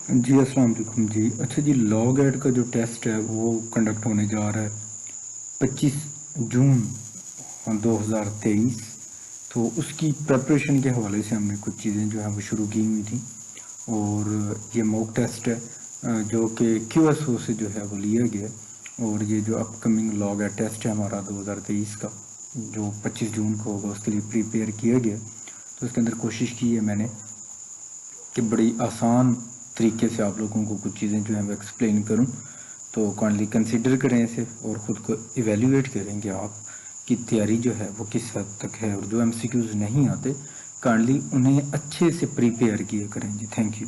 जी अस्सलाम वालेकुम जी। अच्छा जी, लॉग एड का जो टेस्ट है वो कंडक्ट होने जा रहा है 25 जून 2023। तो उसकी प्रिपरेशन के हवाले से हमने कुछ चीज़ें जो हैं वो शुरू की हुई थी। और ये मॉक टेस्ट है जो कि QSO से जो है वो लिया गया है। और ये जो अपकमिंग लॉग एड टेस्ट है हमारा 2023 का, जो 25 जून को होगा, उसके लिए प्रिपेयर किया गया। तो उसके अंदर कोशिश की है मैंने कि बड़ी आसान तरीके से आप लोगों को कुछ चीज़ें जो हैं वो एक्सप्लेन करूं। तो काइंडली कंसिडर करें इसे और ख़ुद को इवेल्युएट करेंगे आप की तैयारी जो है वो किस हद तक है। और जो MCQs नहीं आते काइंडली उन्हें अच्छे से प्रिपेयर किया करें जी। Thank you.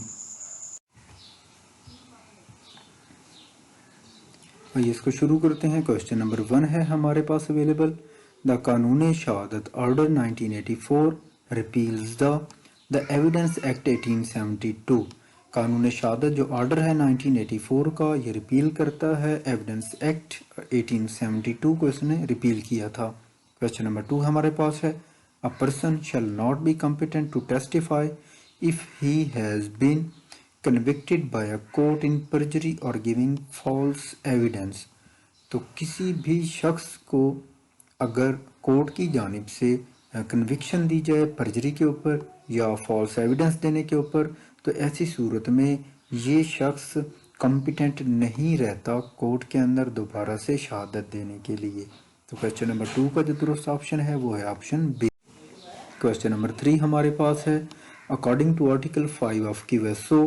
आइए इसको शुरू करते हैं। क्वेश्चन नंबर 1 है हमारे पास available. The Qanun Shahadat order 1984 रिपील्स the evidence act 1872। कानून शहादत जो ऑर्डर है 1984 का, ये रिपील करता है एविडेंस एक्ट 1872 को इसने रिपील किया था। क्वेश्चन नंबर 2 हमारे पास है। A person shall not be competent to testify if he has been convicted by a court in perjury or giving false evidence। तो किसी भी शख्स को अगर कोर्ट की जानिब से कन्विक्शन दी जाए परजरी के ऊपर या फॉल्स एविडेंस देने के ऊपर, तो ऐसी सूरत में ये शख्स कॉम्पिटेंट नहीं रहता कोर्ट के अंदर दोबारा से शहादत देने के लिए। तो क्वेश्चन नंबर 2 का जो दुरुस्त ऑप्शन है वो है ऑप्शन बी। क्वेश्चन नंबर 3 हमारे पास है। According to article 5 of QSO,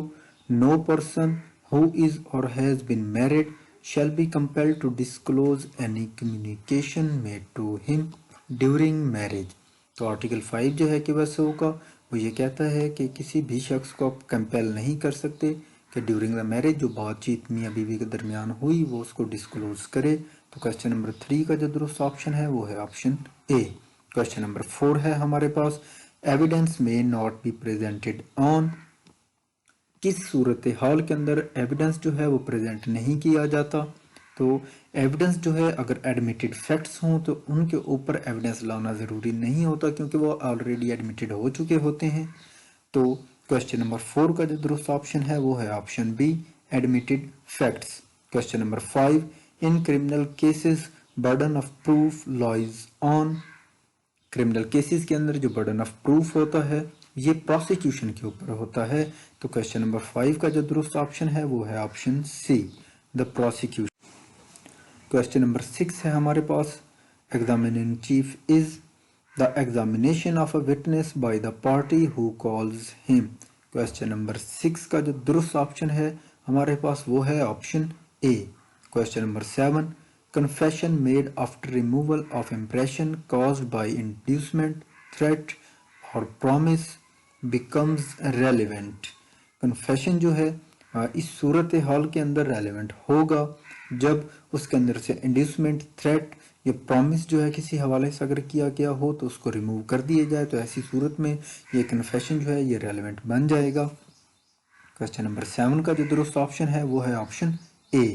no person who is और has been married shall be compelled to disclose any communication made to him during marriage। तो आर्टिकल 5 जो है QSO का, वो ये कहता है कि किसी भी शख्स को आप कंपेल नहीं कर सकते कि ड्यूरिंग द मैरिज जो बातचीत मियाँ बीवी के दरमियान हुई वो उसको डिस्क्लोज करे। तो क्वेश्चन नंबर 3 का जो दुरुस्त ऑप्शन है वो है ऑप्शन ए। क्वेश्चन नंबर 4 है हमारे पास। एविडेंस में नॉट बी प्रेजेंटेड ऑन, किस सूरत हाल के अंदर एविडेंस जो है वो प्रेजेंट नहीं किया जाता। तो एविडेंस जो है अगर एडमिटेड फैक्ट्स हों तो उनके ऊपर एविडेंस लाना ज़रूरी नहीं होता क्योंकि वो ऑलरेडी एडमिटेड हो चुके होते हैं। तो क्वेश्चन नंबर 4 का जो दुरुस्त ऑप्शन है वो है option B, admitted facts. Question number 5, in criminal cases burden of proof lies on. Criminal cases के अंदर जो बर्डन ऑफ प्रूफ होता है ये प्रोसिक्यूशन के ऊपर होता है। तो क्वेश्चन नंबर 5 का जो दुरुस्त ऑप्शन है वो है option C, the prosecution. Question number 6 है हमारे पास। Examining chief is the examination of a witness by the party who calls him. Question number 6 का जो दुरुस्त ऑप्शन है हमारे पास वो है option A. Question number 7, confession made after removal of impression caused by inducement, threat or promise becomes relevant। Confession जो है इस सूरत हाल के अंदर रेलेवेंट होगा जब उसके अंदर से इंड्यूसमेंट, थ्रेट या प्रॉमिस जो है किसी हवाले से अगर किया गया हो तो उसको रिमूव कर दिया जाए, तो ऐसी सूरत में ये कन्फेशन जो है ये रेलेवेंट बन जाएगा। क्वेश्चन नंबर 7 का जो दुरुस्त ऑप्शन है वो है ऑप्शन ए।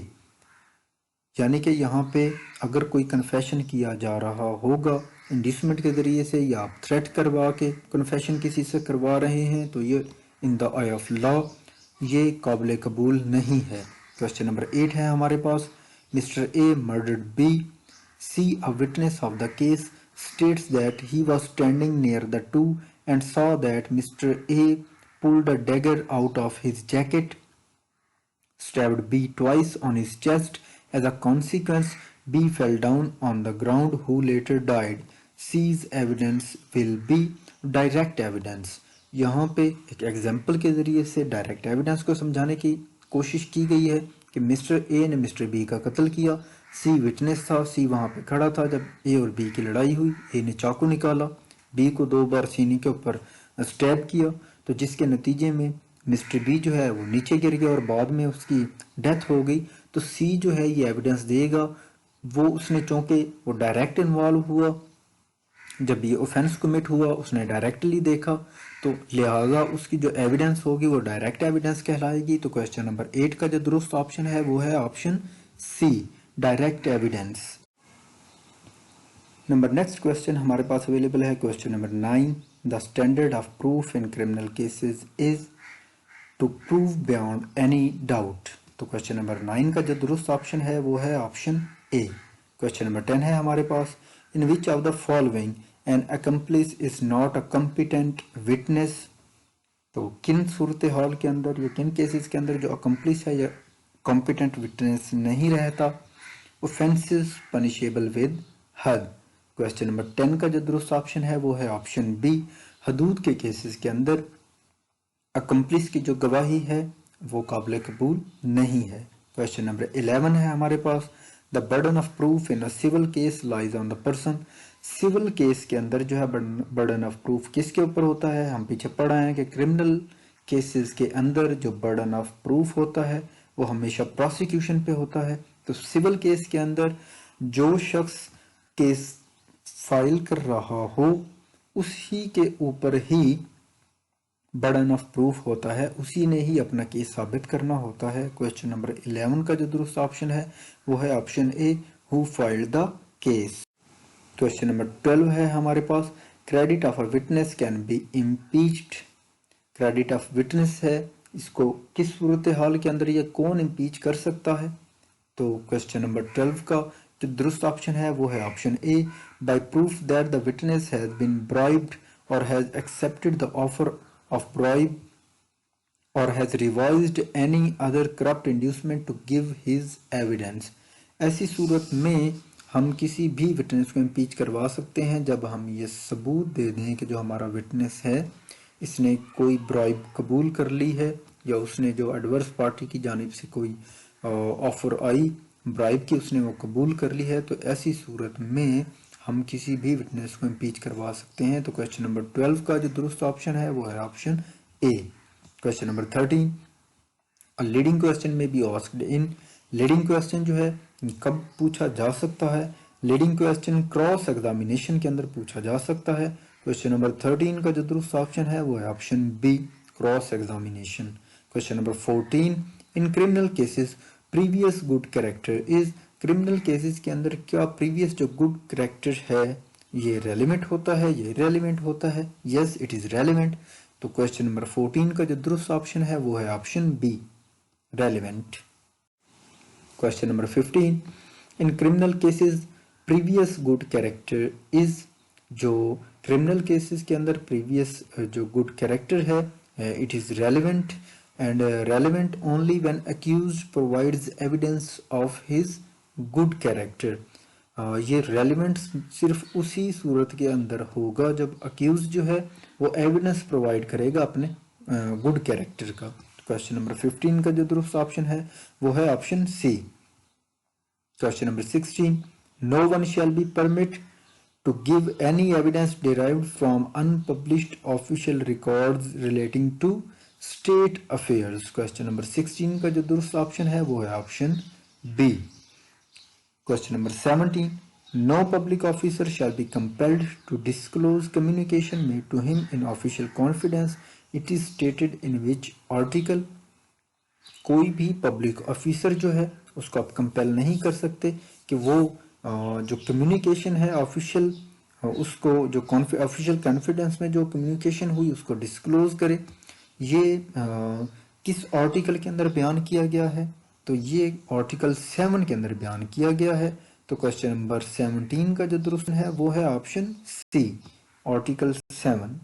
यानी कि यहाँ पे अगर कोई कन्फेशन किया जा रहा होगा इंड्यूसमेंट के ज़रिए से या आप थ्रेट करवा के कन्फेशन किसी से करवा रहे हैं तो ये in the I of law ये काबिल कबूल नहीं है। क्वेश्चन नंबर 8 है हमारे पास। Mister A murdered B, C a witness of the case states that he was standing near the two and saw that Mr. A pulled a dagger out of his jacket, stabbed B twice on his chest. As a consequence, B fell down on the ground who later died. C's evidence will be direct evidence। यहाँ पे एक example के ज़रिए से direct evidence को समझाने की कोशिश की गई है कि मिस्टर ए ने मिस्टर बी का कत्ल किया। सी विटनेस था, सी वहाँ पे खड़ा था जब ए और बी की लड़ाई हुई। ए ने चाकू निकाला, बी को 2 बार सीने के ऊपर स्टैब किया, तो जिसके नतीजे में मिस्टर बी जो है वो नीचे गिर गया और बाद में उसकी डेथ हो गई। तो सी जो है ये एविडेंस देगा, वो उसने चूँकि वो डायरेक्ट इन्वॉल्व हुआ, जब ये ऑफेंस कमिट हुआ उसने डायरेक्टली देखा, तो लिहाजा उसकी जो एविडेंस होगी वो डायरेक्ट एविडेंस कहलाएगी। तो क्वेश्चन नंबर 8 का जो दुरुस्त ऑप्शन है वो है option C, direct evidence. Number next question हमारे पास अवेलेबल है। Question number 9, the standard of proof in criminal cases is to prove beyond any doubt. तो क्वेश्चन नंबर 9 का जो दुरुस्त ऑप्शन है वो है ऑप्शन ए। क्वेश्चन नंबर 10 है हमारे पास, in which of the following an accomplice is not a competent witness. तो किन सूरत हाल के अंदर या किन केसेस के अंदर जो अकम्प्लिस है या कॉम्पिटेंट विटनेस नहीं रहता। ऑफेंसेस पनिशेबल विद हद। क्वेश्चन नंबर 10 का जो दुरुस्त ऑप्शन है वो है ऑप्शन बी। हदूद के केसेस के अंदर अकम्प्लिस की जो गवाही है वो काबिल कबूल नहीं है। क्वेश्चन नंबर 11 है हमारे पास, the burden of proof in a civil case lies on the person. Civil case के अंदर जो है बर्डन ऑफ प्रूफ किसके ऊपर होता है। हम पीछे पढ़ा है कि क्रिमिनल केसेस के अंदर जो बर्डन ऑफ प्रूफ होता है वो हमेशा प्रोसिक्यूशन पे होता है। तो सिविल केस के अंदर जो शख्स केस फाइल कर रहा हो उसी के ऊपर ही बर्डन ऑफ प्रूफ होता है, उसी ने ही अपना केस साबित करना होता है। क्वेश्चन नंबर 11 का जो दुरुस्त ऑप्शन है वो है option A, who filed the case. Question number 12 है हमारे पास, credit of a witness can be impeached. Credit of witness है, इसको किस सूरत हाल के अंदर ये कौन इम्पीच कर सकता है। तो क्वेश्चन नंबर 12 का जो दुरुस्त ऑप्शन है वो है option A, by proof that the witness has been bribed और has accepted the offer of bribe or has revised any other corrupt inducement to give his evidence। ऐसी सूरत में हम किसी भी विटनेस को इम्पीच करवा सकते हैं जब हम ये सबूत दे दें कि जो हमारा विटनेस है इसने कोई ब्राइब कबूल कर ली है या उसने जो एडवर्स पार्टी की जानिब से कोई ऑफर आई ब्राइब की उसने वो कबूल कर ली है। तो ऐसी सूरत में हम किसी भी विटनेस को इम्पीच करवा सकते हैं। तो क्वेश्चन नंबर 12 का जो दुरुस्त ऑप्शन है वो है option A. Question number 13, a leading question may be asked in. Leading question जो है कब पूछा जा सकता है। लीडिंग क्वेश्चन क्रॉस एग्जामिनेशन के अंदर पूछा जा सकता है। क्वेश्चन नंबर 13 का जो दुरुस्त ऑप्शन है वो है option B, cross examination. Question number 14, in criminal cases previous good character is. Criminal cases के अंदर क्या प्रीवियस जो गुड कैरेक्टर है ये रेलिवेंट होता है, ये रेलिवेंट होता है। Yes it is relevant. तो क्वेश्चन नंबर 14 का जो दुरुस्त ऑप्शन है वो है option B, relevant. Question number 15, in criminal cases previous good character is. जो क्रिमिनल केसेस के अंदर प्रीवियस जो गुड कैरेक्टर है it is relevant and relevant only when accused provides evidence of his good character. ये relevant सिर्फ उसी सूरत के अंदर होगा जब अक्यूज जो है वो एविडेंस प्रोवाइड करेगा अपने गुड कैरेक्टर का। क्वेश्चन नंबर 15 का जो दुरुस्त ऑप्शन है वो है option C. Question number 16, no one shall be permit to give any evidence derived from unpublished official records relating to state affairs. Question number 16 का जो दुरुस्त ऑप्शन है वो है option B. Question number 17, no public officer shall be compelled to disclose communication made to him in official confidence. It is stated in which article। कोई भी public officer जो है उसको आप कंपेल नहीं कर सकते कि वो जो कम्युनिकेशन है ऑफिशियल उसको जो ऑफिशियल कॉन्फिडेंस में जो कम्युनिकेशन हुई उसको डिस्क्लोज करे। ये किस आर्टिकल के अंदर बयान किया गया है। तो ये आर्टिकल 7 के अंदर बयान किया गया है। तो क्वेश्चन नंबर 17 का जो दुरुस्त है वो है option C, article 7।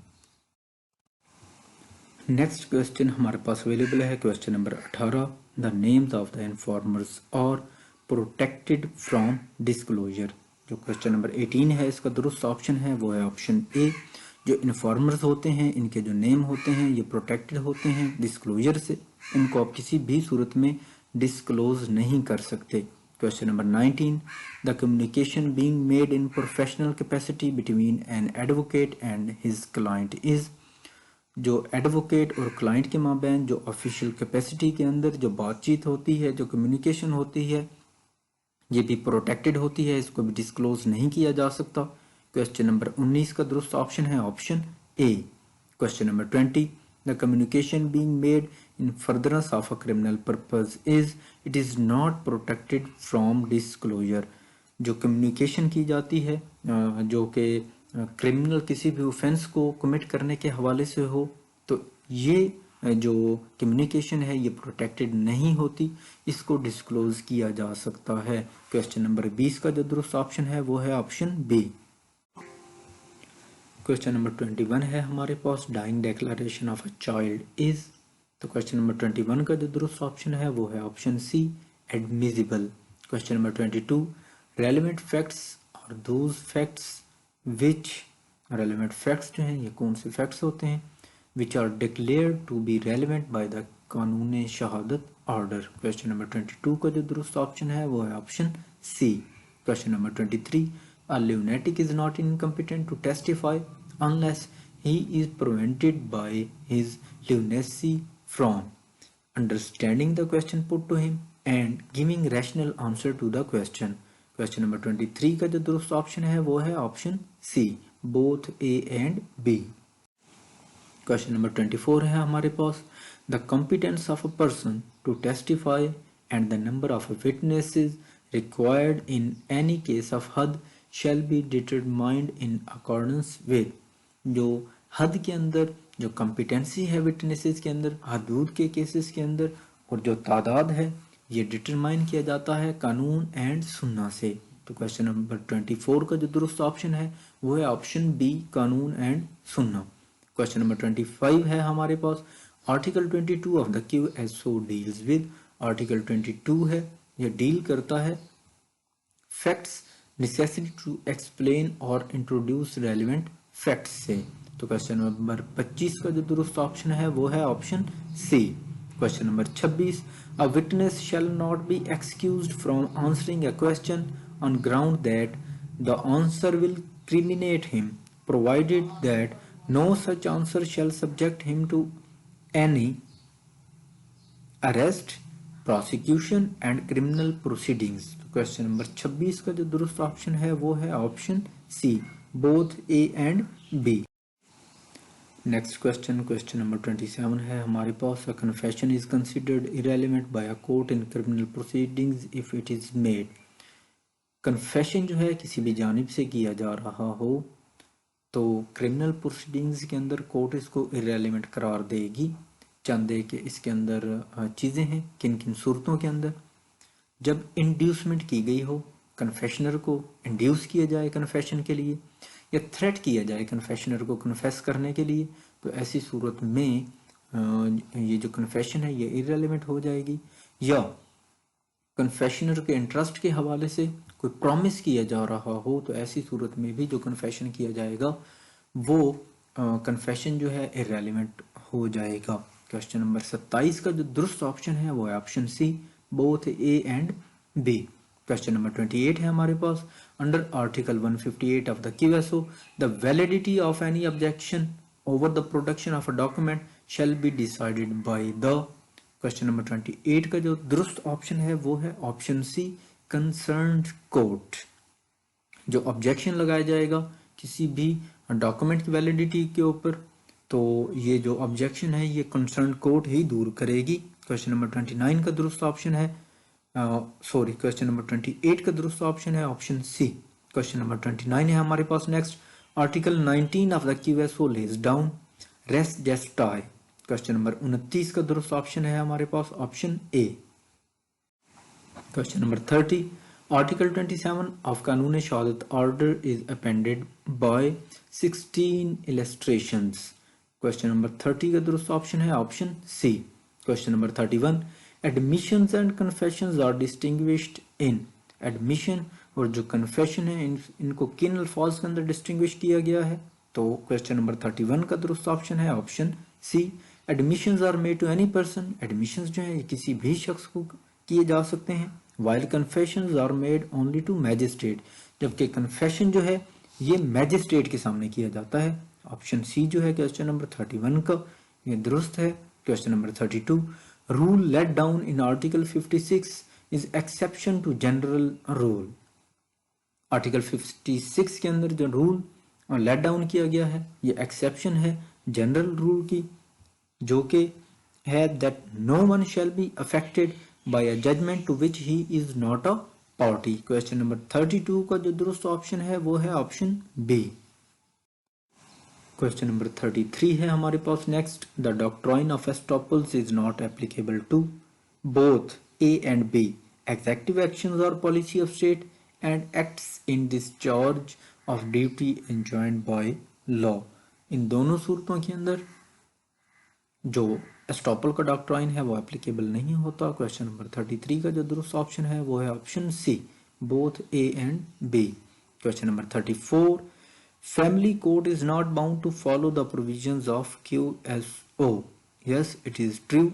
Next question हमारे पास अवेलेबल है question number 18, the names of the informers are protected from disclosure. जो क्वेश्चन नंबर 18 है इसका दुरुस्त ऑप्शन है वो है ऑप्शन ए। जो इन्फॉर्मर्स होते हैं इनके जो नेम होते हैं ये प्रोटेक्टेड होते हैं डिस्क्लोजर से, इनको आप किसी भी सूरत में डिस्क्लोज नहीं कर सकते। Question number 19, the communication being made in professional capacity between an advocate and his client is. जो एडवोकेट और क्लाइंट के माबैन जो ऑफिशियल कैपेसिटी के अंदर जो बातचीत होती है, जो कम्युनिकेशन होती है, ये भी प्रोटेक्टेड होती है, इसको भी डिस्क्लोज नहीं किया जा सकता। क्वेश्चन नंबर 19 का दुरुस्त ऑप्शन है option A. Question number 20, the communication being made in furtherance of a criminal purpose is it is not protected from disclosure। जो कम्युनिकेशन की जाती है जो कि क्रिमिनल किसी भी ऑफेंस को कमिट करने के हवाले से हो तो ये जो कम्युनिकेशन है ये प्रोटेक्टेड नहीं होती, इसको डिस्क्लोज किया जा सकता है। क्वेश्चन नंबर 20 का जो दुरुस्त ऑप्शन है वो है ऑप्शन बी। क्वेश्चन नंबर 21 है हमारे पास, dying declaration of a child is. तो क्वेश्चन नंबर 21 का जो दुरुस्त ऑप्शन है वो है option C, admissible. Question number 22, relevant facts और those facts which, relevant facts जो हैं ये कौन से फैक्ट्स होते हैं, which are declared to be relevant by the Qanun Shahadat order. Question number 22 का जो दुरुस्त ऑप्शन है वो है option C. Question number 23, a lunatic is not incompetent to testify unless he is prevented by his lunacy from understanding the question put to him and giving rational answer to the question। Question number 23 का जो दुरुस्त option है वो है option C, both A and B. Question number 24 है हमारे पास, the competence of a person to testify and the number of witnesses required in any case of hadd shall be determined in accordance with। जो हद के अंदर जो competency है witnesses के अंदर, हदूद के केसेस के अंदर, और जो तादाद है ये डिटरमाइन किया जाता है कानून एंड सुन्ना से। तो क्वेश्चन नंबर 24 का जो दुरुस्त ऑप्शन है वो है ऑप्शन बी, कानून एंड सुन्ना। क्वेश्चन नंबर 25 है हमारे पास, article 22 of the QSO deals with. Article 22 है ये डील करता है facts, necessity to explain or introduce relevant facts से। तो क्वेश्चन नंबर 25 का जो दुरुस्त ऑप्शन है वो है option C. Question number 26, a witness shall not be excused from answering a question on ground that the answer will criminate him, provided that no such answer shall subject him to any arrest, prosecution and criminal proceedings। तो question number 26 का जो दुरुस्त option है वो है option C, both A and B. Next question, question number 27 है हमारे पास, a confession is considered irrelevant by a court in criminal proceedings if it is made. Confession जो है किसी भी जानिब से किया जा रहा हो तो क्रिमिनल प्रोसीडिंग्स के अंदर कोर्ट इसको इरेलीवेंट करार देगी। चंदे के इसके अंदर चीज़ें हैं, किन किन सूरतों के अंदर, जब इंड्यूसमेंट की गई हो, कन्फेशनर को इंड्यूस किया जाए कन्फेशन के लिए, या थ्रेट किया जाए कन्फेशनर को कन्फेस करने के लिए, तो ऐसी सूरत में ये जो कन्फेशन है ये इरेलीवेंट हो जाएगी। या कन्फेशनर के इंटरेस्ट के हवाले से कोई प्रॉमिस किया जा रहा हो तो ऐसी सूरत में भी जो कन्फेशन किया जाएगा वो कन्फेशन जो है इरेलीवेंट हो जाएगा। क्वेश्चन नंबर 27 का जो दुरुस्त ऑप्शन है वो है option C, both A and B. Question number 28 है हमारे पास, under article 158 of the QSO the validity of any objection over the production of a document shall be decided by the. Question number 28 का जो दुरुस्त option है वो है option C, concerned court. जो ऑब्जेक्शन लगाया जाएगा किसी भी डॉक्यूमेंट की वैलिडिटी के ऊपर तो ये जो ऑब्जेक्शन है ये कंसर्न कोर्ट ही दूर करेगी। क्वेश्चन नंबर 29 का दुरुस्त ऑप्शन है क्वेश्चन नंबर 28 का दुरुस्त ऑप्शन है ऑप्शन सी। क्वेश्चन नंबर 29 है हमारे पास next, article 19 of the QSO lays down res gestae. Question number 29 का दुरुस्त ऑप्शन है हमारे पास option A. Question number 30, article 27 of Qanun Shahadat order is appended by 16 illustrations. Question number 30 का दुरुस्त ऑप्शन है option C. Question number 31, admissions and confessions are distinguished in. Admission और जो कन्फेशन है इनको किन अल्फाज के अंदर डिस्टिंग्विश किया गया है, तो क्वेश्चन नंबर 31 का दुरुस्त ऑप्शन है option C, admissions are made to any person. Admissions जो है ये किसी भी शख्स को किए जा सकते हैं, while confessions are made only to magistrate. जबकि कन्फेशन जो है ये मैजिस्ट्रेट के सामने किया जाता है। ऑप्शन सी जो है क्वेश्चन नंबर 31 का ये दुरुस्त है। Question number 32, rule laid down in article 56 is exception to general rule. Article 56 के अंदर जो रूल लेट डाउन किया गया है ये एक्सेप्शन है जनरल रूल की, जो कि है that no one shall be affected by a judgement to which he is not a party. Question number 32 का जो दुरुस्त ऑप्शन है वो है ऑप्शन बी। क्वेश्चन नंबर 33 है हमारे पास next. The doctrine of estoppels is not applicable to both A and B executive actions और policy of state and acts in discharge of duty enjoined by law. इन दोनों सूरतों के अंदर जो एस्टॉपल का डॉक्ट्राइन है वो एप्लीकेबल नहीं होता। क्वेश्चन नंबर 33 का जो दुरुस्त ऑप्शन है वो है option C, both A and B. Question number 34, family court is not bound to follow the provisions of QSO. Yes, it is true.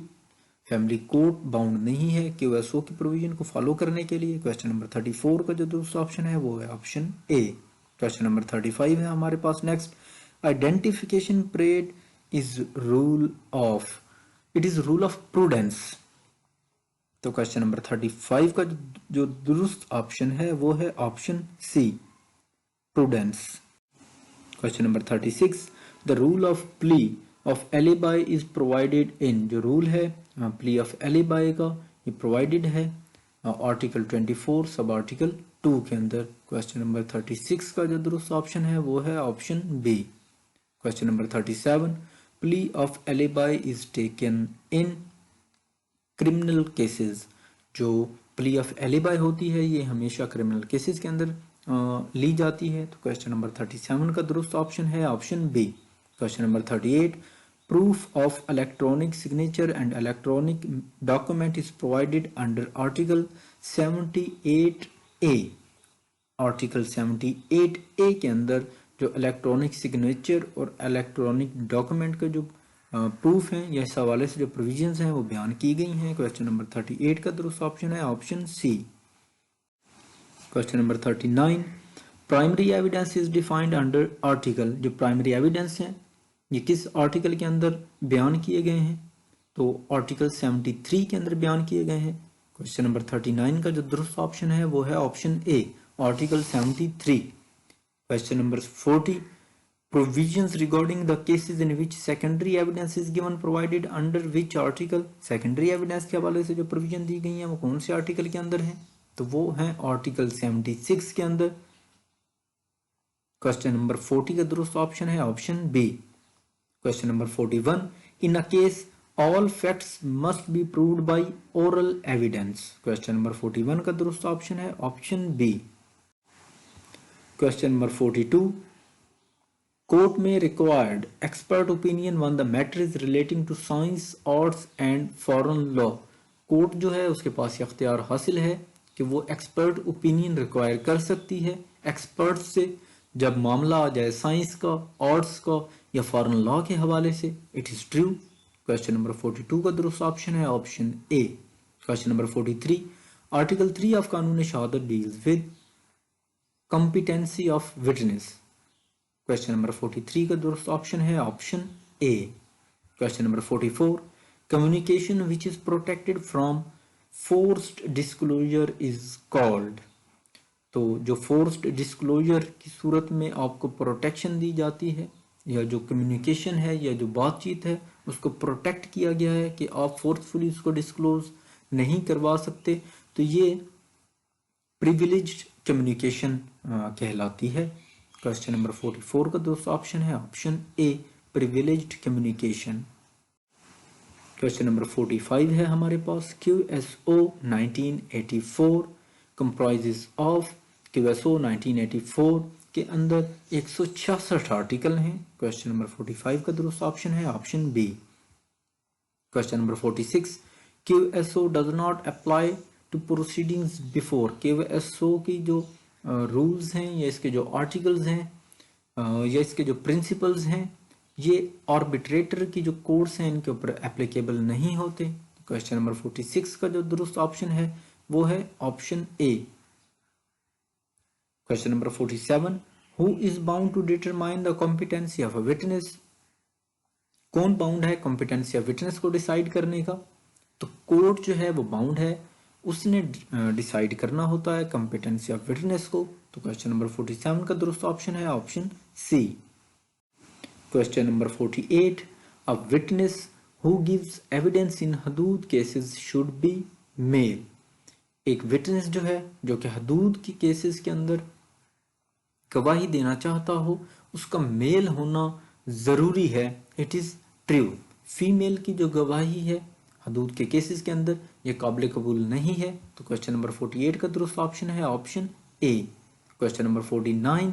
Family court bound नहीं है QSO की प्रोविजन को फॉलो करने के लिए। क्वेश्चन नंबर 34 का जो दूसरा ऑप्शन है वो है ऑप्शन ए। क्वेश्चन नंबर 35 है हमारे पास next. Identification parade is rule of, it is rule of prudence. तो क्वेश्चन नंबर 35 का जो दुरुस्त ऑप्शन है वो है option C, prudence. Question number 36, the rule of plea of alibi is provided in, जो रूल है प्ली ऑफ एलिबाई का ये प्रोवाइडेड है आर्टिकल 24 सब आर्टिकल 2 के अंदर। क्वेश्चन नंबर 36 का जो दुरुस्त ऑप्शन है वो है option B. Question number 37, plea of alibi is taken in criminal cases. जो प्ली ऑफ एलिबाई होती है ये हमेशा क्रिमिनल केसेस के अंदर ली जाती है। तो क्वेश्चन नंबर 37 का दुरुस्त ऑप्शन है option B. Question number 38, proof of electronic signature and electronic document is provided under article 78A। Article 78A के अंदर जो इलेक्ट्रॉनिक सिग्नेचर और इलेक्ट्रॉनिक डॉक्यूमेंट का जो प्रूफ है या इस हवाले से जो प्रोविजंस हैं वो बयान की गई हैं। क्वेश्चन नंबर 38 का दुरुस्त ऑप्शन है option C. Question number 39, primary evidence is defined under article. जो प्राइमरी एविडेंस हैं ये किस आर्टिकल के अंदर बयान किए गए हैं? तो आर्टिकल 73 के अंदर बयान किए गए हैं। क्वेश्चन नंबर 39 का जो दुरुस्त ऑप्शन है वो है option A, article 73। Question number 40, provisions regarding the cases in which secondary evidence is given provided under which article. Secondary evidence के हवाले से जो प्रोविजन दी गई है वो कौन से आर्टिकल के अंदर है? तो वो है आर्टिकल 76 के अंदर। क्वेश्चन नंबर 40 का दुरुस्त ऑप्शन है option B. Question number 41, in a case all facts must be proved by oral evidence. Question number 41 का दुरुस्त ऑप्शन है option B. Question number 42, court में required expert opinion when the matter is relating to science, arts and foreign law. Court जो है उसके पास इख्तियार हासिल है कि वो एक्सपर्ट ओपिनियन रिक्वायर कर सकती है एक्सपर्ट से जब मामला आ जाए साइंस का, आर्ट्स का या फॉरेन लॉ के हवाले से। It is true. Question number 42 का दुरुस्त ऑप्शन है option A. Question number 43, article 3 of Qanun शहादत deals with competency of witness. Question number 43 का दुरुस्त ऑप्शन है option A. Question number 44, communication which is protected from forced disclosure is called. तो जो forced disclosure की सूरत में आपको प्रोटेक्शन दी जाती है या जो कम्युनिकेशन है या जो बातचीत है उसको प्रोटेक्ट किया गया है कि आप फोर्सफुली उसको डिस्क्लोज नहीं करवा सकते, तो ये प्रिविलेज्ड कम्युनिकेशन कहलाती है। क्वेश्चन नंबर 44 का दूसरा ऑप्शन है ऑप्शन ए, प्रिविलेज्ड कम्युनिकेशन। क्वेश्चन नंबर 45 है हमारे पास। QSO 1984 कंप्राइजेस ऑफ, QSO 1984 के अंदर 166 आर्टिकल हैं। क्वेश्चन नंबर 45 का दुरुस्त ऑप्शन है option B. Question number 46, QSO does not apply to proceedings before. QSO की जो रूल्स हैं या इसके जो आर्टिकल्स हैं या इसके जो प्रिंसिपल्स हैं ये आर्बिट्रेटर की जो कोर्ट्स हैं इनके ऊपर एप्लीकेबल नहीं होते। क्वेश्चन नंबर 46 का जो दुरुस्त ऑप्शन है वो है option A. Question number 47, who is bound to determine the competency of a witness. कौन बाउंड है कॉम्पिटेंसी ऑफ विटनेस को डिसाइड करने का? तो कोर्ट जो है वो बाउंड है, उसने डिसाइड करना होता है कॉम्पिटेंसी ऑफ विटनेस को। तो क्वेश्चन नंबर 47 का दुरुस्त ऑप्शन है option C. Question number 48, a witness who gives evidence in हदूद केसेस शुड बी मेल। एक विटनेस जो है जो कि हदूद की केसेस के अंदर गवाही देना चाहता हो उसका मेल होना ज़रूरी है, इट इज़ ट्रू। फीमेल की जो गवाही है हदूद के केसेस के अंदर ये काबिल कबूल नहीं है। तो क्वेश्चन नंबर 48 का दुरुस्त ऑप्शन है option A. Question number 49,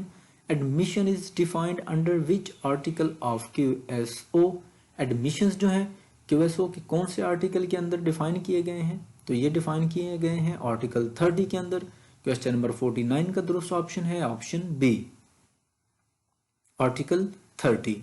admission is defined under which article of QSO। Admissions जो हैं QSO के कौन से आर्टिकल के अंदर डिफाइन किए गए हैं? तो ये डिफाइन किए गए हैं आर्टिकल 30 के अंदर। क्वेश्चन नंबर 49 का दुरुस्त ऑप्शन है option B, article 30।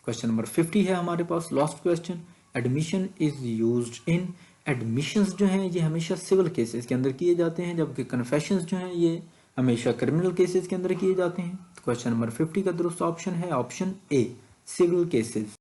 Question number 50 है हमारे पास last question, admission is used in. Admissions जो हैं ये हमेशा सिविल केसेस के अंदर किए जाते हैं, जबकि कन्फेशंस जो हैं ये हमेशा क्रिमिनल केसेस के अंदर किए जाते हैं। तो क्वेश्चन नंबर 50 का दुरुस्त ऑप्शन है ऑप्शन ए, सिविल केसेस।